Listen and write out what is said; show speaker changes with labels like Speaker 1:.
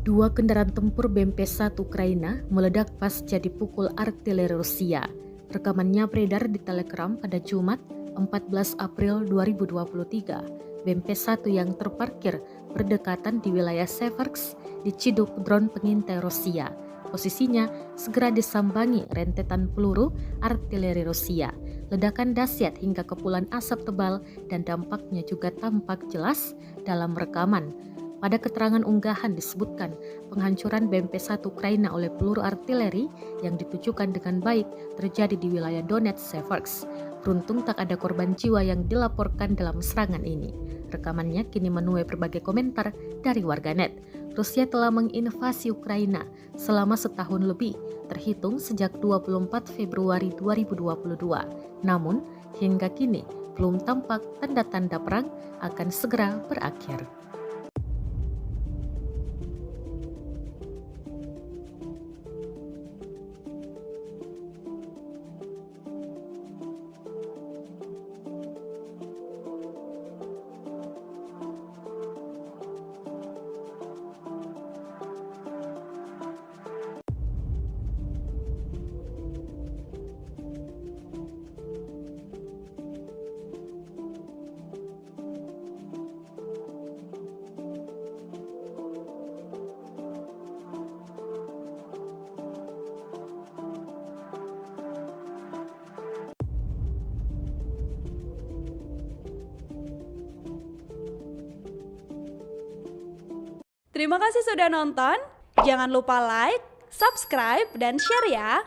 Speaker 1: Dua kendaraan tempur BMP-1 Ukraina meledak pasca dipukul artileri Rusia. Rekamannya beredar di Telegram pada Jumat 14 April 2023. BMP-1 yang terparkir berdekatan di wilayah Seversk diciduk drone pengintai Rusia. Posisinya segera disambangi rentetan peluru artileri Rusia. Ledakan dahsyat hingga kepulan asap tebal dan dampaknya juga tampak jelas dalam rekaman. Pada keterangan unggahan disebutkan penghancuran BMP-1 Ukraina oleh peluru artileri yang ditujukan dengan baik terjadi di wilayah Donetsk Seversk. Beruntung tak ada korban jiwa yang dilaporkan dalam serangan ini. Rekamannya kini menuai berbagai komentar dari warganet. Rusia telah menginvasi Ukraina selama setahun lebih, terhitung sejak 24 Februari 2022. Namun, hingga kini belum tampak tanda-tanda perang akan segera berakhir.
Speaker 2: Terima kasih sudah nonton. Jangan lupa like, subscribe, dan share ya.